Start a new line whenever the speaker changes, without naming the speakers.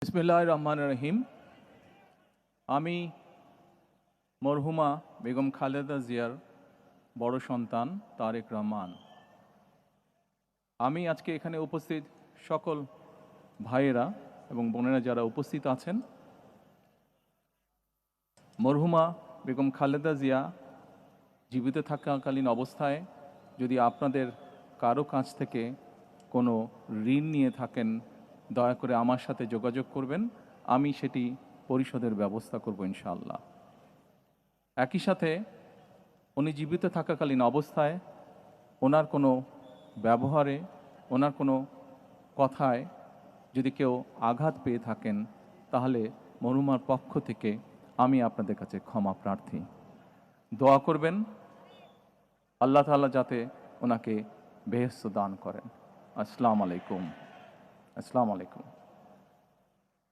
বিসমিল্লাহির রহমানির রহিম। আমি মরহুমা বেগম খালেদা জিয়ার বড় সন্তান তারেক রহমান। আমি আজকে এখানে উপস্থিত সকল ভাইয়েরা এবং বোনেরা যারা উপস্থিত আছেন, মরহুমা বেগম খালেদা জিয়া জীবিত থাকাকালীন অবস্থায় যদি আপনাদের কারো কাছ থেকে কোনো ঋণ নিয়ে থাকেন, দয়া করে আমার সাথে যোগাযোগ করবেন। আমি সেটি পরিশোধের ব্যবস্থা করব ইনশাআল্লাহ। একই সাথে উনি জীবিত থাকাকালীন অবস্থায় ওনার কোনো ব্যবহারে, ওনার কোনো কথায় যদি কেউ আঘাত পেয়ে থাকেন, তাহলে মরহুমার পক্ষ থেকে আমি আপনাদের কাছে ক্ষমা প্রার্থী। দোয়া করবেন আল্লাহ তাআলা যাতে ওনাকে বেহেশত দান করেন। আসসালামু আলাইকুম।